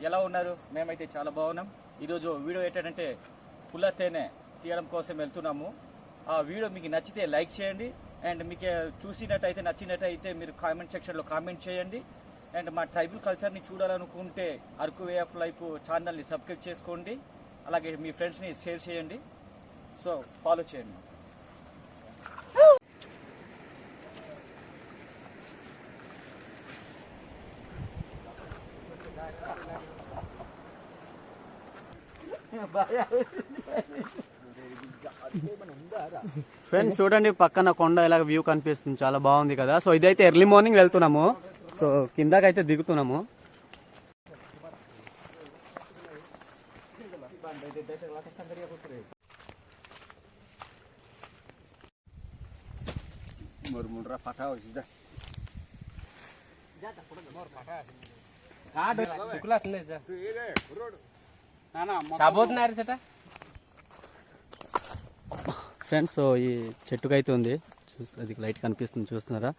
ఎలా ఉన్నారు? మేమైతే చాలా బాగున్నాం. ఈరోజు వీడియో ఏంటంటే పుల్ల తేనె తీయడం కోసం వెళ్తున్నాము. ఆ వీడియో మీకు నచ్చితే లైక్ చేయండి, అండ్ మీకు చూసినట్టయితే నచ్చినట్టయితే మీరు కామెంట్ సెక్షన్లో కామెంట్ చేయండి. అండ్ మా ట్రైబల్ కల్చర్ని చూడాలనుకుంటే అరకు వే ఆఫ్ లైఫ్ ఛానల్ని సబ్స్క్రైబ్ చేసుకోండి, అలాగే మీ ఫ్రెండ్స్ని షేర్ చేయండి. సో ఫాలో చేయండి. ఫ్రెండ్స్ చూడండి, పక్కన కొండ ఇలా వ్యూ కనిపిస్తుంది, చాలా బాగుంది కదా. సో ఇదైతే ఎర్లీ మార్నింగ్ వెళ్తున్నాము, సో కిందకైతే దిగుతున్నాము. ఫ్రెండ్స్ సో ఈ చెట్టుకైతే ఉంది, అది లైట్ కనిపిస్తుంది, చూస్తున్నారా?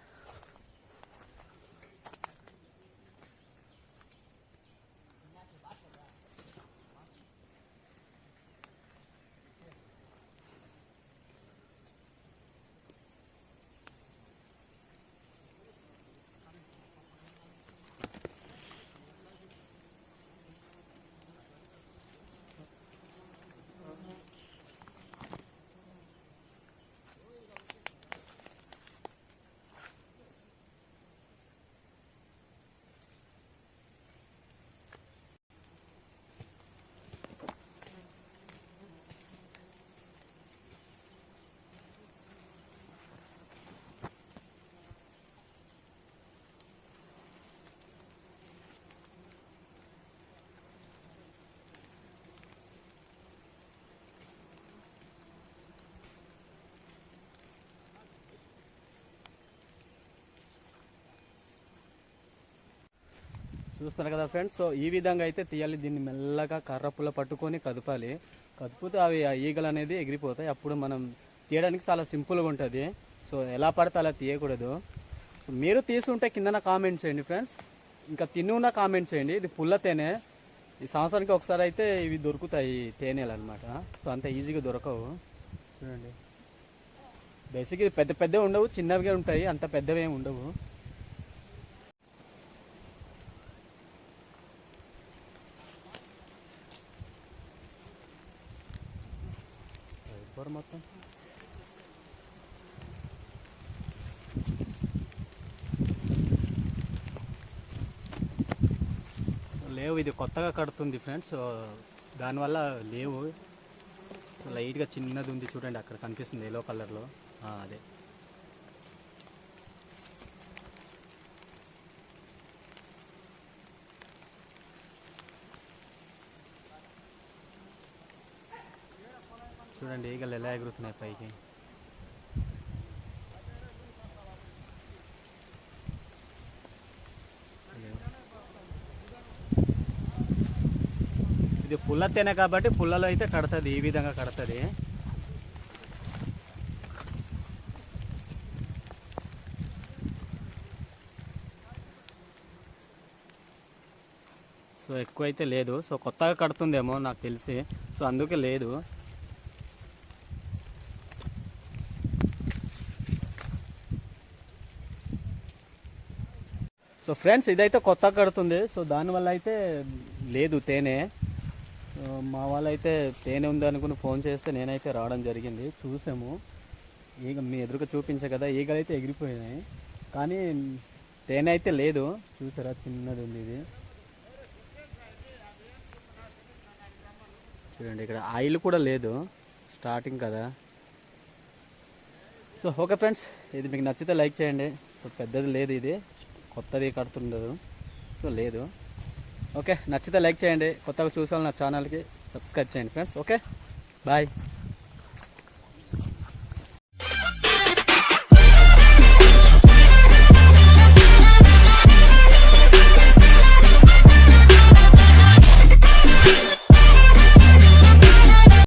చూస్తున్నారు కదా ఫ్రెండ్స్, సో ఈ విధంగా అయితే తీయాలి. దీన్ని మెల్లగా కర్ర పుల్ల పట్టుకొని కదపాలి. కదిపితే అవి ఈగలు అనేది ఎగిరిపోతాయి. అప్పుడు మనం తీయడానికి చాలా సింపుల్గా ఉంటుంది. సో ఎలా పడితే అలా తీయకూడదు. మీరు తీసుంటే కిందన కామెంట్ చేయండి ఫ్రెండ్స్, ఇంకా తిన్నున్న కామెంట్ చేయండి. ఇది పుల్ల తేనె, ఈ సంవత్సరానికి ఒకసారి అయితే ఇవి దొరుకుతాయి తేనెలు అనమాట. సో అంత ఈజీగా దొరకవు. చూడండి, బేసిక్ ఇది పెద్ద పెద్దవి ఉండవు, చిన్నవిగా ఉంటాయి, అంత పెద్దవి ఏమి ఉండవు. మొత్తం లేవు, ఇది కొత్తగా కడుతుంది ఫ్రెండ్స్, దానివల్ల లేవు. లైట్గా చిన్నది ఉంది చూడండి, అక్కడ కనిపిస్తుంది ఎల్లో కలర్లో, అదే. చూడండి ఈగలు ఎలా ఎగురుతున్నాయి పైకి. ఇది పుల్ల తేనె కాబట్టి పుల్లలో అయితే కడుతుంది, ఈ విధంగా కడుతుంది. సో ఎక్కువైతే లేదు, సో కొత్తగా కడుతుందేమో నాకు తెలిసి, సో అందుకే లేదు. సో ఫ్రెండ్స్ ఇదైతే కొత్తగా కడుతుంది, సో దానివల్ల అయితే లేదు తేనె. మా వాళ్ళైతే తేనె ఉంది అనుకుని ఫోన్ చేస్తే నేనైతే రావడం జరిగింది. చూసాము, ఈగ మీ ఎదురుగా చూపించే కదా, ఈగలైతే ఎగిరిపోయినాయి, కానీ తేనె అయితే లేదు. చూసారా, చిన్నది ఉంది ఇది. చూడండి, ఇక్కడ ఆయిల్ కూడా లేదు, స్టార్టింగ్ కదా. సో ఓకే ఫ్రెండ్స్, ఇది మీకు నచ్చితే లైక్ చేయండి. సో పెద్దది లేదు, ఇది కొత్తది కడుతుండదు, సో లేదు. ఓకే, నచ్చితే లైక్ చేయండి. కొత్తగా చూసాను నా ఛానల్కి సబ్స్క్రైబ్ చేయండి ఫ్రెండ్స్. Okay, bye.